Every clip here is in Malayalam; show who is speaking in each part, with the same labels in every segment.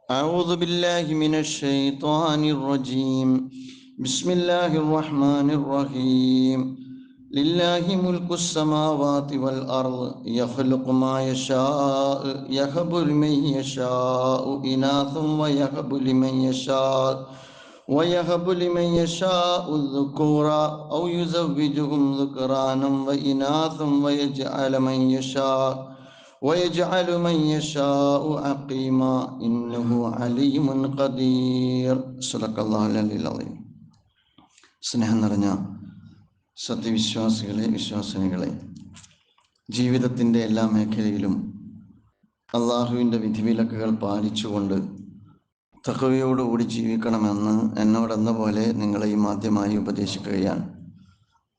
Speaker 1: أعوذ بالله من الشيطان الرجيم. بسم الله الرحمن الرحيم. لله ملك السماوات والأرض يخلق ما يشاء يهب لمن يشاء إناثا ويهب لمن يشاء الذكورا أو يزوجهم ذكرانا وإناثا ويجعل من يشاء عقيما إنه عليم قدير. صدق الله العلي العظيم. സ്നേഹം നിറഞ്ഞ സത്യവിശ്വാസികളെ, വിശ്വാസിനികളെ, ജീവിതത്തിൻ്റെ എല്ലാ മേഖലയിലും അള്ളാഹുവിൻ്റെ വിധിവിലക്കുകൾ പാലിച്ചുകൊണ്ട് തഖ്വയോടുകൂടി ജീവിക്കണമെന്ന് എന്നോടെന്ന പോലെ നിങ്ങളെയും ആദ്യമായി ഉപദേശിക്കുകയാണ്.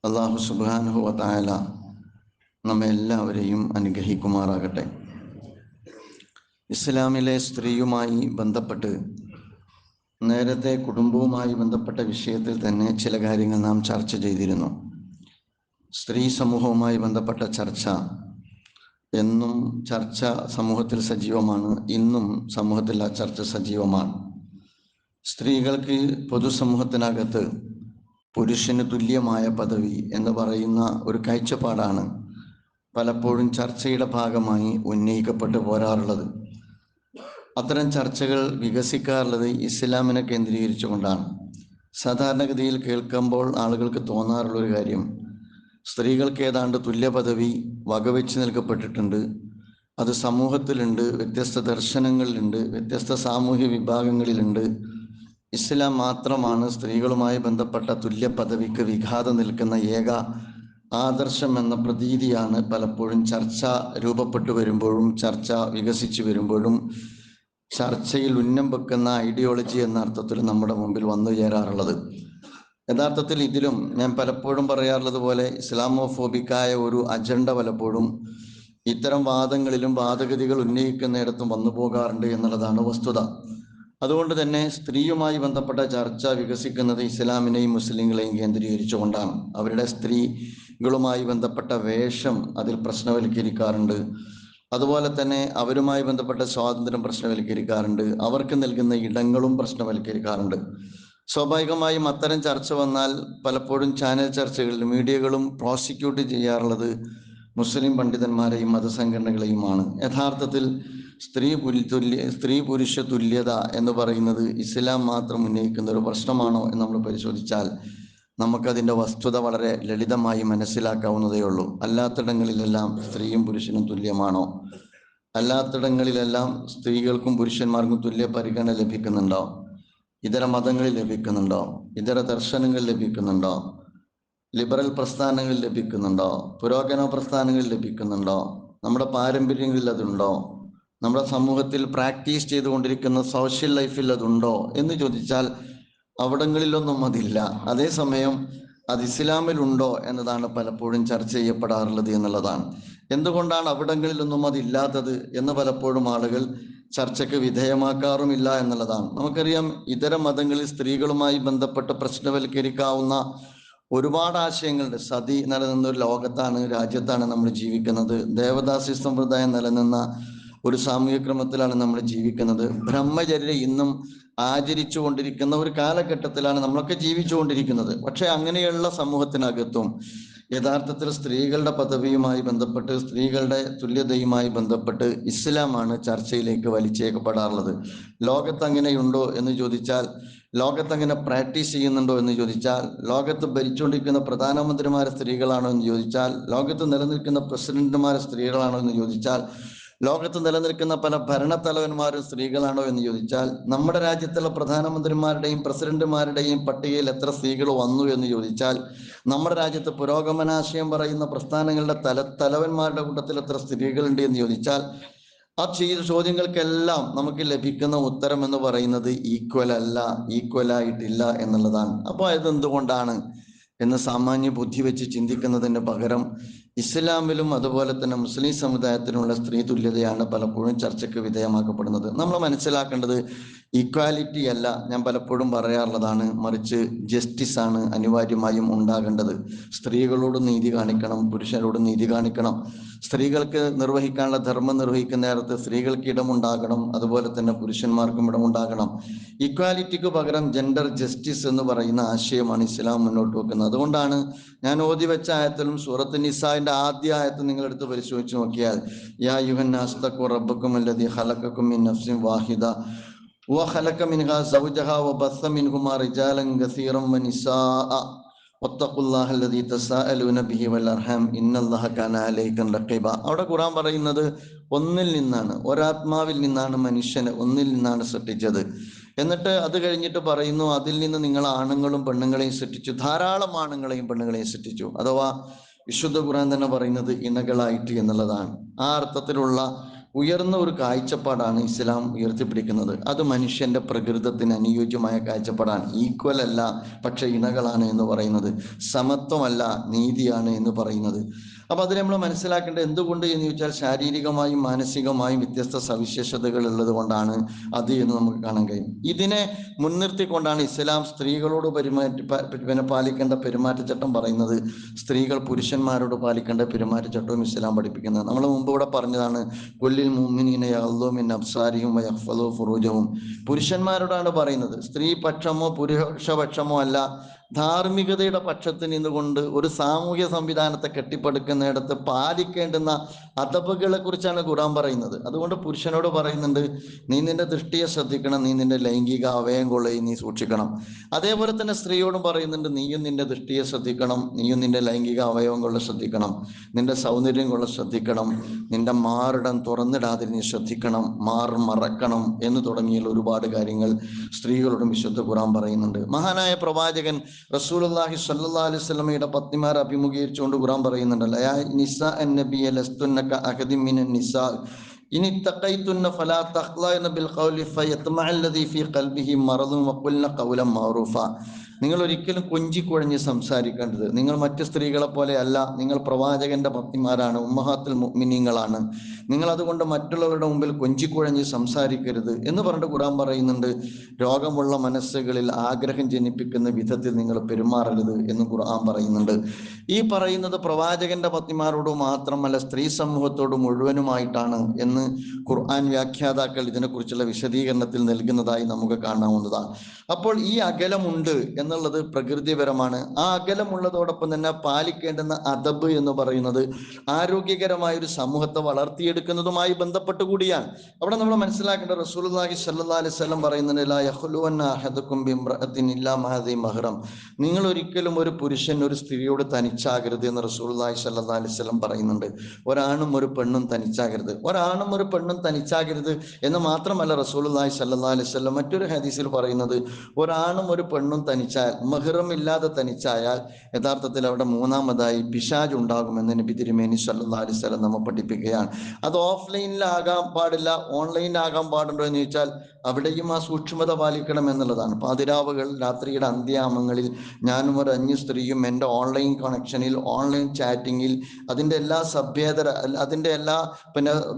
Speaker 1: അള്ളാഹു സുബ്ഹാനഹു വ തആല നമ്മെ എല്ലാവരെയും അനുഗ്രഹിക്കുമാറാകട്ടെ. ഇസ്ലാമിലെ സ്ത്രീയുമായി ബന്ധപ്പെട്ട് നേരത്തെ കുടുംബവുമായി ബന്ധപ്പെട്ട വിഷയത്തിൽ തന്നെ ചില കാര്യങ്ങൾ നാം ചർച്ച ചെയ്തിരുന്നു. സ്ത്രീ സമൂഹവുമായി ബന്ധപ്പെട്ട ചർച്ച എന്നും സമൂഹത്തിൽ സജീവമാണ്. ഇന്നും സമൂഹത്തിൽ ആ ചർച്ച സജീവമാണ്. സ്ത്രീകൾക്ക് പൊതുസമൂഹത്തിനകത്ത് പുരുഷന് തുല്യമായ പദവി എന്ന് പറയുന്ന ഒരു കാഴ്ചപ്പാടാണ് പലപ്പോഴും ചർച്ചയുടെ ഭാഗമായി ഉന്നയിക്കപ്പെട്ടു പോരാറുള്ളത്. അത്തരം ചർച്ചകൾ വികസിക്കാറുള്ളത് ഇസ്ലാമിനെ കേന്ദ്രീകരിച്ചുകൊണ്ടാണ്. സാധാരണഗതിയിൽ കേൾക്കുമ്പോൾ ആളുകൾക്ക് തോന്നാറുള്ളൊരു കാര്യം, സ്ത്രീകൾക്ക് ഏതാണ്ട് തുല്യ പദവി വകവെച്ച് നൽകപ്പെട്ടിട്ടുണ്ട്, അത് സമൂഹത്തിലുണ്ട്, വ്യത്യസ്ത ദർശനങ്ങളിലുണ്ട്, വ്യത്യസ്ത സാമൂഹ്യ വിഭാഗങ്ങളിലുണ്ട്. ഇസ്ലാം മാത്രമാണ് സ്ത്രീകളുമായി ബന്ധപ്പെട്ട തുല്യ പദവിക്ക് വിഘാതം നിൽക്കുന്ന ഏക ആദർശം എന്ന പ്രതീതിയാണ് പലപ്പോഴും ചർച്ച രൂപപ്പെട്ടു വരുമ്പോഴും ചർച്ച വികസിച്ചു വരുമ്പോഴും ചർച്ചയിൽ ഉന്നം വെക്കുന്ന ഐഡിയോളജി എന്ന അർത്ഥത്തിൽ നമ്മുടെ മുമ്പിൽ വന്നു ചേരാറുള്ളത്. യഥാർത്ഥത്തിൽ ഇതിലും ഞാൻ പലപ്പോഴും പറയാറുള്ളത് പോലെ ഇസ്ലാമോഫോബിക്കായ ഒരു അജണ്ട പലപ്പോഴും ഇത്തരം വാദങ്ങളിലും വാദഗതികൾ ഉന്നയിക്കുന്നിടത്തും വന്നു പോകാറുണ്ട് എന്നുള്ളതാണ് വസ്തുത. അതുകൊണ്ട് തന്നെ സ്ത്രീയുമായി ബന്ധപ്പെട്ട ചർച്ച വികസിക്കുന്നത് ഇസ്ലാമിനെയും മുസ്ലിങ്ങളെയും കേന്ദ്രീകരിച്ചുകൊണ്ടാണ്. അവരുടെ സ്ത്രീകളുമായി ബന്ധപ്പെട്ട വേഷം അതിൽ പ്രശ്നവൽക്കരിക്കാറുണ്ട്. അതുപോലെ തന്നെ അവരുമായി ബന്ധപ്പെട്ട സ്വാതന്ത്ര്യം പ്രശ്നവൽക്കരിക്കാറുണ്ട്. അവർക്ക് നൽകുന്ന ഇടങ്ങളും പ്രശ്നവൽക്കരിക്കാറുണ്ട്. സ്വാഭാവികമായും അത്തരം ചർച്ച വന്നാൽ പലപ്പോഴും ചാനൽ ചർച്ചകളിൽ മീഡിയകളും പ്രോസിക്യൂട്ട് ചെയ്യാറുള്ളത് മുസ്ലിം പണ്ഡിതന്മാരെയും മതസംഘടനകളെയുമാണ്. യഥാർത്ഥത്തിൽ സ്ത്രീ പുരുഷ തുല്യത എന്ന് പറയുന്നത് ഇസ്ലാം മാത്രം ഉന്നയിക്കുന്ന ഒരു പ്രശ്നമാണോ എന്ന് നമ്മൾ പരിശോധിച്ചാൽ നമുക്കതിൻ്റെ വസ്തുത വളരെ ലളിതമായി മനസ്സിലാക്കാവുന്നതേ ഉള്ളൂ. അല്ലാത്തിടങ്ങളിലെല്ലാം സ്ത്രീയും പുരുഷനും തുല്യമാണോ? അല്ലാത്തിടങ്ങളിലെല്ലാം സ്ത്രീകൾക്കും പുരുഷന്മാർക്കും തുല്യ പരിഗണന ലഭിക്കുന്നുണ്ടോ? ഇതര മതങ്ങളിൽ ലഭിക്കുന്നുണ്ടോ? ഇതര ദർശനങ്ങൾ ലഭിക്കുന്നുണ്ടോ? ലിബറൽ പ്രസ്ഥാനങ്ങളിൽ ലഭിക്കുന്നുണ്ടോ? പുരോഗമന പ്രസ്ഥാനങ്ങളിൽ ലഭിക്കുന്നുണ്ടോ? നമ്മുടെ പാരമ്പര്യങ്ങളിൽ അതുണ്ടോ? നമ്മുടെ സമൂഹത്തിൽ പ്രാക്ടീസ് ചെയ്തുകൊണ്ടിരിക്കുന്ന സോഷ്യൽ ലൈഫിൽ അതുണ്ടോ എന്ന് ചോദിച്ചാൽ അവിടങ്ങളിലൊന്നും അതില്ല. അതേസമയം അത് ഇസ്ലാമിലുണ്ടോ എന്നതാണ് പലപ്പോഴും ചർച്ച ചെയ്യപ്പെടാറുള്ളത് എന്നുള്ളതാണ്. എന്തുകൊണ്ടാണ് അവിടങ്ങളിലൊന്നും അതില്ലാത്തത് എന്ന് പലപ്പോഴും ആളുകൾ ചർച്ചയ്ക്ക് വിധേയമാക്കാറുമില്ല എന്നുള്ളതാണ്. നമുക്കറിയാം, ഇതര മതങ്ങളിൽ സ്ത്രീകളുമായി ബന്ധപ്പെട്ട് പ്രശ്നവൽക്കരിക്കാവുന്ന ഒരുപാട് ആശയങ്ങളുണ്ട്. സതി നിലനിന്ന ഒരു രാജ്യത്താണ് നമ്മൾ ജീവിക്കുന്നത്. ദേവദാസി സമ്പ്രദായം നിലനിന്ന ഒരു സാമൂഹ്യ ക്രമത്തിലാണ് നമ്മൾ ജീവിക്കുന്നത്. ബ്രഹ്മചര്യ ഇന്നും ആചരിച്ചു കൊണ്ടിരിക്കുന്ന ഒരു കാലഘട്ടത്തിലാണ് നമ്മളൊക്കെ ജീവിച്ചു കൊണ്ടിരിക്കുന്നത്. പക്ഷെ അങ്ങനെയുള്ള സമൂഹത്തിനകത്തും യഥാർത്ഥത്തിൽ സ്ത്രീകളുടെ പദവിയുമായി ബന്ധപ്പെട്ട്, സ്ത്രീകളുടെ തുല്യതയുമായി ബന്ധപ്പെട്ട് ഇസ്ലാമാണ് ചർച്ചയിലേക്ക് വലിച്ചേക്കപ്പെടാറുള്ളത്. ലോകത്ത് അങ്ങനെയുണ്ടോ എന്ന് ചോദിച്ചാൽ, ലോകത്ത് അങ്ങനെ പ്രാക്ടീസ് ചെയ്യുന്നുണ്ടോ എന്ന് ചോദിച്ചാൽ, ലോകത്ത് ഭരിച്ചുകൊണ്ടിരിക്കുന്ന പ്രധാനമന്ത്രിമാരെ സ്ത്രീകളാണോ എന്ന് ചോദിച്ചാൽ, ലോകത്ത് നിലനിൽക്കുന്ന പ്രസിഡന്റുമാരെ സ്ത്രീകളാണോ എന്ന് ചോദിച്ചാൽ, ലോകത്ത് നിലനിൽക്കുന്ന പല ഭരണത്തലവന്മാരും സ്ത്രീകളാണോ എന്ന് ചോദിച്ചാൽ, നമ്മുടെ രാജ്യത്തുള്ള പ്രധാനമന്ത്രിമാരുടെയും പ്രസിഡന്റുമാരുടെയും പട്ടികയിൽ എത്ര സ്ത്രീകൾ വന്നു എന്ന് ചോദിച്ചാൽ, നമ്മുടെ രാജ്യത്ത് പുരോഗമനാശയം പറയുന്ന പ്രസ്ഥാനങ്ങളുടെ തലവന്മാരുടെ കൂട്ടത്തിൽ എത്ര സ്ത്രീകളുണ്ട് എന്ന് ചോദിച്ചാൽ, ആ ചോദ്യങ്ങൾക്കെല്ലാം നമുക്ക് ലഭിക്കുന്ന ഉത്തരം എന്ന് പറയുന്നത് ഈക്വലായിട്ടില്ല എന്നുള്ളതാണ്. അപ്പോൾ അതെന്തുകൊണ്ടാണ് എന്ന് സാമാന്യ ബുദ്ധി വെച്ച് ചിന്തിക്കുന്നതിന് പകരം ഇസ്ലാമിലും അതുപോലെ തന്നെ മുസ്ലിം സമുദായത്തിനുള്ള സ്ത്രീ തുല്യതയാണ് പലപ്പോഴും ചർച്ചയ്ക്ക് വിധേയമാക്കപ്പെടുന്നത്. നമ്മൾ മനസ്സിലാക്കേണ്ടത്, ഈക്വാലിറ്റി അല്ല, ഞാൻ പലപ്പോഴും പറയാറുള്ളതാണ്, മറിച്ച് ജസ്റ്റിസ് ആണ് അനിവാര്യമായും ഉണ്ടാകേണ്ടത്. സ്ത്രീകളോട് നീതി കാണിക്കണം, പുരുഷനോട് നീതി കാണിക്കണം. സ്ത്രീകൾക്ക് നിർവഹിക്കാനുള്ള ധർമ്മം നിർവഹിക്കുന്ന നേരത്ത് സ്ത്രീകൾക്ക് ഇടമുണ്ടാകണം, അതുപോലെ തന്നെ പുരുഷന്മാർക്കും ഇടമുണ്ടാകണം. ഈക്വാലിറ്റിക്ക് പകരം ജെൻഡർ ജസ്റ്റിസ് എന്ന് പറയുന്ന ആശയമാണ് ഇസ്ലാം മുന്നോട്ട് വെക്കുന്നത്. അതുകൊണ്ടാണ് ഞാൻ ഓതി വെച്ച ആയത്തിലും സൂറത്ത് നിസാഇന്റെ ആദ്യ ആയത്ത് നിങ്ങളെടുത്ത് പരിശോധിച്ച് നോക്കിയാൽ, യാ അയ്യുഹന്നാസ് തഖൂ റബ്ബക്കും അല്ലദീ ഖലഖക്കും മിൻ നഫ്സിൻ വാഹിദ വഖലഖ മിൻഹാ സൗജഹാ വബസ്സ മിൻഹുമാ റിജാലൻ കസീറൻ വനിസാഅ വത്തഖുല്ലാഹ അല്ലദീ തസാഅലൂന ബിഹി വൽ അർഹാം ഇന്നല്ലാഹ കാന അലൈക്കും റഖീബ. അവിടെ ഖുർആൻ പറയുന്നത് ഒന്നിൽ നിന്നാണ്, ഒരാത്മാവിൽ നിന്നാണ് മനുഷ്യനെ ഒന്നിൽ നിന്നാണ് സൃഷ്ടിച്ചത്. എന്നിട്ട് അത് കഴിഞ്ഞിട്ട് പറയുന്നു, അതിൽ നിന്ന് നിങ്ങൾ ആണുങ്ങളും പെണ്ണുങ്ങളെയും സൃഷ്ടിച്ചു, ധാരാളം ആണുങ്ങളെയും പെണ്ണുങ്ങളെയും സൃഷ്ടിച്ചു. അഥവാ വിശുദ്ധ ഖുർആൻ തന്നെ പറയുന്നത് ഇണകളായിട്ട് എന്നുള്ളതാണ്. ആ അർത്ഥത്തിലുള്ള ഉയർന്ന ഒരു കാഴ്ചപ്പാടാണ് ഇസ്ലാം ഉയർത്തിപ്പിടിക്കുന്നത്. അത് മനുഷ്യന്റെ പ്രകൃതത്തിന് അനുയോജ്യമായ കാഴ്ചപ്പാടാണ്. ഈക്വൽ അല്ല, പക്ഷെ ഇണകളാണ് എന്ന് പറയുന്നത്. സമത്വമല്ല, നീതിയാണ് എന്ന് പറയുന്നത്. അപ്പൊ അതിൽ നമ്മൾ മനസ്സിലാക്കേണ്ടത് എന്തുകൊണ്ട് എന്ന് ചോദിച്ചാൽ, ശാരീരികമായും മാനസികമായും വ്യത്യസ്ത സവിശേഷതകൾ ഉള്ളത് കൊണ്ടാണ് അത് എന്ന് നമുക്ക് കാണാൻ കഴിയും. ഇതിനെ മുൻനിർത്തിക്കൊണ്ടാണ് ഇസ്ലാം സ്ത്രീകളോട് പാലിക്കേണ്ട പെരുമാറ്റച്ചട്ടം പറയുന്നത്. സ്ത്രീകൾ പുരുഷന്മാരോട് പാലിക്കേണ്ട പെരുമാറ്റച്ചട്ടവും ഇസ്ലാം പഠിപ്പിക്കുന്നത്. നമ്മൾ മുമ്പ് ഇവിടെ പറഞ്ഞതാണ്, കുല്ലിൽ മുഅ്മിനീന യഗ്ളൂ മിൻ അബ്സാരിഹിം വയഹ്ഫളൂ ഫുറൂജഹും. പുരുഷന്മാരോടാണ് പറയുന്നത്. സ്ത്രീ പക്ഷമോ പുരുഷപക്ഷമോ അല്ല, ധാർമ്മികതയുടെ പക്ഷത്ത് നിന്നുകൊണ്ട് ഒരു സാമൂഹ്യ സംവിധാനത്തെ കെട്ടിപ്പടുക്കുന്നിടത്ത് പാലിക്കേണ്ടുന്ന അദബുകളെ കുറിച്ചാണ് ഖുർആൻ പറയുന്നത്. അതുകൊണ്ട് പുരുഷനോട് പറയുന്നുണ്ട്, നീ നിന്റെ ദൃഷ്ടിയെ ശ്രദ്ധിക്കണം, നീ നിന്റെ ലൈംഗിക അവയവങ്ങളെയും നീ സൂക്ഷിക്കണം. അതേപോലെ തന്നെ സ്ത്രീയോടും പറയുന്നുണ്ട്, നീയും നിന്റെ ദൃഷ്ടിയെ ശ്രദ്ധിക്കണം, നീയും നിന്റെ ലൈംഗിക അവയവങ്ങളെ ശ്രദ്ധിക്കണം, നിന്റെ സൗന്ദര്യങ്ങളെ ശ്രദ്ധിക്കണം, നിന്റെ മാറിടം തുറന്നിടാതെ നീ ശ്രദ്ധിക്കണം, മറക്കണം എന്ന് തുടങ്ങിയുള്ള ഒരുപാട് കാര്യങ്ങൾ സ്ത്രീകളോടും വിശുദ്ധ ഖുർആൻ പറയുന്നുണ്ട്. മഹാനായ പ്രവാചകൻ റസൂലുള്ളാഹി സ്വല്ലല്ലാഹു അലൈഹി വസല്ലമയുടെ പത്നിമാരെ അഭിമുഖീകരിച്ചുകൊണ്ട് ഖുർആൻ പറയുന്നുണ്ടല്ലോ, യാ നിസാ അൻ-നബിയ ലസ്തുന്ന കഅഹദിൻ മിനൻ നിസാ ഇൻ ഇത്തഖൈതുന്ന ഫലാ തഖ്ലഅന ബിൽ ഖൗലി ഫയത്മഅ അല്ലദീ ഫീ ഖൽബിഹി മറദുൻ വഖുൽന ഖൗലൻ മഅറൂഫ. നിങ്ങൾ ഒരിക്കലും കൊഞ്ചിക്കുഴഞ്ഞ് സംസാരിക്കേണ്ടത്. നിങ്ങൾ മറ്റ് സ്ത്രീകളെ പോലെ അല്ല, നിങ്ങൾ പ്രവാചകന്റെ പത്നിമാരാണ്, ഉമ്മഹാത്തുൽ മുഅ്മിനീങ്ങളാണ്. നിങ്ങൾ അതുകൊണ്ട് മറ്റുള്ളവരുടെ മുമ്പിൽ കൊഞ്ചിക്കുഴഞ്ഞ് സംസാരിക്കരുത് എന്ന് പറഞ്ഞിട്ട് ഖുർആൻ പറയുന്നുണ്ട്. രോഗമുള്ള മനസ്സുകളിൽ ആഗ്രഹം ജനിപ്പിക്കുന്ന വിധത്തിൽ നിങ്ങൾ പെരുമാറരുത് എന്ന് ഖുർആൻ പറയുന്നുണ്ട്. ഈ പറയുന്നത് പ്രവാചകന്റെ പത്നിമാരോട് മാത്രമല്ല, സ്ത്രീ സമൂഹത്തോട് മുഴുവനുമായിട്ടാണ് എന്ന് ഖുർആൻ വ്യാഖ്യാതാക്കൾ ഇതിനെക്കുറിച്ചുള്ള വിശദീകരണത്തിൽ നൽകുന്നതായി നമുക്ക് കാണാവുന്നതാണ്. അപ്പോൾ ഈ അകലമുണ്ട് എന്നുള്ളത് പ്രകൃതിപരമാണ്. ആ അകലമുള്ളതോടൊപ്പം തന്നെ പാലിക്കേണ്ടുന്ന അദബ് എന്ന് പറയുന്നത് ആരോഗ്യകരമായ ഒരു സമൂഹത്തെ വളർത്തിയെടുക്കുന്നതുമായി ബന്ധപ്പെട്ട് കൂടിയാണ്. അവിടെ നമ്മൾ മനസ്സിലാക്കേണ്ട, റസൂലുള്ളാഹി സ്വല്ലല്ലാഹു അലൈഹി വസല്ലം പറയുന്നുണ്ട്, ലാ യഖ്ലുവന്ന അഹദുക്കും ബിംറഅത്തിൻ ഇല്ലാ മഅദി മഹ്റം. നിങ്ങൾ ഒരിക്കലും ഒരു പുരുഷൻ ഒരു സ്ത്രീയോട് തനിച്ചാകരുത് എന്ന് റസൂലുള്ളാഹി സ്വല്ലല്ലാഹു അലൈഹി വസല്ലം പറയുന്നുണ്ട്. ഒരാണും ഒരു പെണ്ണും തനിച്ചാകരുത്. ഒരാണും ഒരു പെണ്ണും തനിച്ചാകരുത് എന്ന് മാത്രമല്ല, റസൂലുള്ളാഹി സ്വല്ലല്ലാഹു അലൈഹി വസല്ലം മറ്റൊരു ഹദീസിൽ പറയുന്നത്, ഒരാണും ഒരു പെണ്ണും തനിച്ചാൽ, മഹ്റം ഇല്ലാതെ തനിച്ചായാൽ യഥാർത്ഥത്തിൽ അവിടെ മൂന്നാമതായി പിശാച് ഉണ്ടാകുമെന്ന് നബി തിരുമേനി സല്ലല്ലാഹു അലൈഹി വസല്ലം നമ്മെ പഠിപ്പിക്കുകയാണ്. അത് ഓഫ്ലൈനിലാകാൻ പാടില്ല, ഓൺലൈനിലാകാൻ പാടുണ്ടോ എന്ന് ചോദിച്ചാൽ അവിടെയും ആ സൂക്ഷ്മത പാലിക്കണം എന്നുള്ളതാണ്. പാതിരാവുകൾ, രാത്രിയുടെ അന്ത്യാമങ്ങളിൽ ഞാനും ഒരു അന്യ സ്ത്രീയും എൻ്റെ ഓൺലൈൻ കണക്ഷനിൽ, ഓൺലൈൻ ചാറ്റിങ്ങിൽ അതിൻ്റെ എല്ലാ അതിൻ്റെ എല്ലാ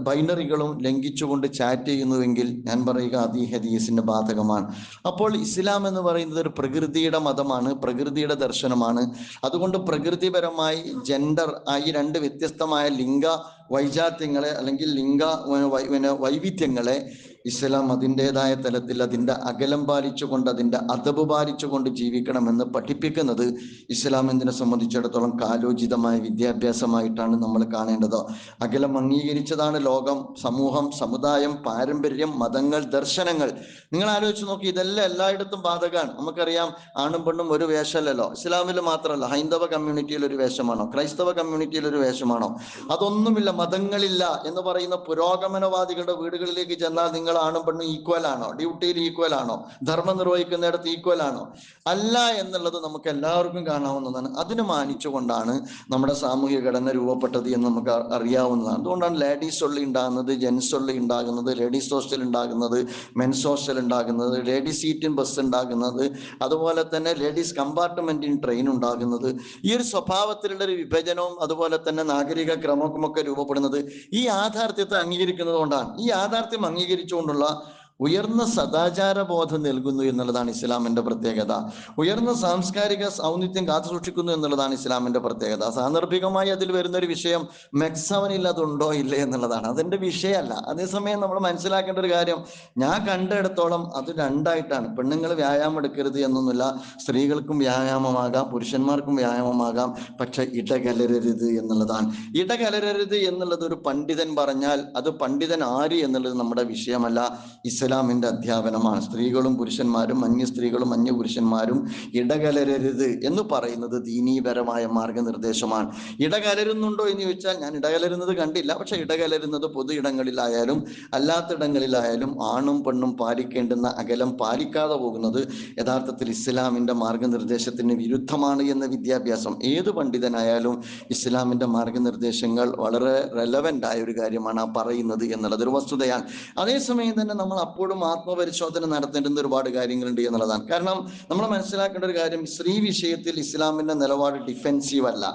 Speaker 1: ബൈനറികളും ലംഘിച്ചുകൊണ്ട് ചാറ്റ് ചെയ്യുന്നുവെങ്കിൽ ഞാൻ പറയുക അത് ഈ ഹദീസിന്റെ ബാധകമാണ്. അപ്പോൾ ഇസ്ലാം എന്ന് പറയുന്നത് ഒരു പ്രകൃതിയുടെ മതമാണ്, പ്രകൃതിയുടെ ദർശനമാണ്. അതുകൊണ്ട് പ്രകൃതിപരമായി ജെൻഡർ ഈ രണ്ട് വ്യത്യസ്തമായ ലിംഗ വൈജാത്യങ്ങളെ അല്ലെങ്കിൽ ലിംഗ വൈവിധ്യങ്ങളെ ഇസ്ലാം അതിൻ്റെതായ തലത്തിൽ അതിൻ്റെ അകലം പാലിച്ചുകൊണ്ട്, അതിൻ്റെ അദബ് പാലിച്ചുകൊണ്ട് ജീവിക്കണമെന്ന് പഠിപ്പിക്കുന്നത് ഇസ്ലാമിനെ സംബന്ധിച്ചിടത്തോളം കാലോചിതമായ വിദ്യാഭ്യാസമായിട്ടാണ് നമ്മൾ കാണേണ്ടത്. അകലം അംഗീകരിച്ചതാണ് ലോകം, സമൂഹം, സമുദായം, പാരമ്പര്യം, മതങ്ങൾ, ദർശനങ്ങൾ. നിങ്ങൾ ആലോചിച്ച് നോക്കി, ഇതെല്ലാം എല്ലായിടത്തും ബാധകമാണ്. നമുക്കറിയാം, ആണും പെണ്ണും ഒരു വേഷമല്ലല്ലോ. ഇസ്ലാമിൽ മാത്രമല്ല, ഹൈന്ദവ കമ്മ്യൂണിറ്റിയിൽ ഒരു വേഷമാണോ, ക്രൈസ്തവ കമ്മ്യൂണിറ്റിയിൽ ഒരു വേഷമാണോ? അതൊന്നുമില്ല. മതങ്ങളില്ല എന്ന് പറയുന്ന പുരോഗമനവാദികളുടെ വീടുകളിലേക്ക് ചെന്നാൽ നിങ്ങൾ ആണും പെണ്ണും ഈക്വൽ ആണോ? ഡ്യൂട്ടിയിൽ ഈക്വൽ ആണോ? ധർമ്മം നിർവഹിക്കുന്നിടത്ത് ഈക്വൽ ആണോ? അല്ല എന്നുള്ളത് നമുക്ക് എല്ലാവർക്കും കാണാവുന്നതാണ്. അതിന് മാനിച്ചുകൊണ്ടാണ് നമ്മുടെ സാമൂഹിക ഘടന രൂപപ്പെട്ടത് എന്ന് നമുക്ക് അറിയാവുന്നതാണ്. അതുകൊണ്ടാണ് ലേഡീസ് ഒള്ളി ഉണ്ടാകുന്നത്, ജെൻസ് ഒള്ളി ഉണ്ടാകുന്നത്, ലേഡീസ് ഹോസ്റ്റൽ ഉണ്ടാകുന്നത്, മെൻസ് ഹോസ്റ്റൽ ഉണ്ടാകുന്നത്, ലേഡീസ് സീറ്റ് ഇൻ ബസ് ഉണ്ടാകുന്നത്, അതുപോലെ തന്നെ ലേഡീസ് കമ്പാർട്ട്മെന്റ് ഇൻ ട്രെയിൻ ഉണ്ടാകുന്നത്. ഈ ഒരു സ്വഭാവത്തിലുള്ള ഒരു വിഭജനവും അതുപോലെ തന്നെ നാഗരിക ക്രമമൊക്കെ രൂപപ്പെടുന്നത് ഈ യാഥാർത്ഥ്യത്തെ അംഗീകരിക്കുന്നത് കൊണ്ടാണ്. ഈ യാഥാർത്ഥ്യം അംഗീകരിച്ചുകൊണ്ടുള്ള ഉയർന്ന സദാചാര ബോധം നൽകുന്നു എന്നുള്ളതാണ് ഇസ്ലാമിന്റെ പ്രത്യേകത. ഉയർന്ന സാംസ്കാരിക ഔന്നിത്യം കാത്തു സൂക്ഷിക്കുന്നു എന്നുള്ളതാണ് ഇസ്ലാമിന്റെ പ്രത്യേകത. സാന്ദർഭികമായി അതിൽ വരുന്നൊരു വിഷയം മെക്സവനിൽ അതുണ്ടോ ഇല്ലേ എന്നുള്ളതാണ്, അതിന്റെ വിഷയമല്ല. അതേസമയം നമ്മൾ മനസ്സിലാക്കേണ്ട ഒരു കാര്യം, ഞാൻ കണ്ടെടുത്തോളം അത് രണ്ടായിട്ടാണ്. പെണ്ണുങ്ങൾ വ്യായാമം എടുക്കരുത് എന്നൊന്നുമില്ല, സ്ത്രീകൾക്കും വ്യായാമമാകാം, പുരുഷന്മാർക്കും വ്യായാമമാകാം, പക്ഷെ ഇടകലരരുത് എന്നുള്ളതാണ്. ഇടകലരരുത് എന്നുള്ളത് ഒരു പണ്ഡിതൻ പറഞ്ഞാൽ അത് പണ്ഡിതൻ ആര് എന്നുള്ളത് നമ്മുടെ വിഷയമല്ല, ഇസ്ലാമിന്റെ അധ്യാപനമാണ്. സ്ത്രീകളും പുരുഷന്മാരും, അന്യ സ്ത്രീകളും അന്യ പുരുഷന്മാരും ഇടകലരരുത് എന്ന് പറയുന്നത് ദീനീപരമായ മാർഗനിർദ്ദേശമാണ്. ഇടകലരുന്നുണ്ടോ എന്ന് ചോദിച്ചാൽ ഞാൻ ഇടകലരുന്നത് കണ്ടില്ല. പക്ഷെ ഇടകലരുന്നത് പൊതു ഇടങ്ങളിലായാലും അല്ലാത്തിടങ്ങളിലായാലും ആണും പെണ്ണും പാലിക്കേണ്ടുന്ന അകലം പാലിക്കാതെ പോകുന്നത് യഥാർത്ഥത്തിൽ ഇസ്ലാമിന്റെ മാർഗനിർദ്ദേശത്തിന് വിരുദ്ധമാണ് എന്ന വിദ്യാഭ്യാസം ഏത് പണ്ഡിതനായാലും ഇസ്ലാമിന്റെ മാർഗനിർദ്ദേശങ്ങൾ വളരെ റെലവൻ്റ് ആയ ഒരു കാര്യമാണ് ആ പറയുന്നത് എന്നുള്ളത് ഒരു വസ്തുതയാണ്. അതേസമയം തന്നെ നമ്മൾ അപ്പോഴും ആത്മപരിശോധന നടത്തേണ്ടുന്ന ഒരുപാട് കാര്യങ്ങളുണ്ട് എന്നുള്ളതാണ്. കാരണം നമ്മൾ മനസ്സിലാക്കേണ്ട ഒരു കാര്യം, സ്ത്രീ വിഷയത്തിൽ ഇസ്ലാമിന്റെ നിലപാട് ഡിഫെൻസീവ് അല്ല,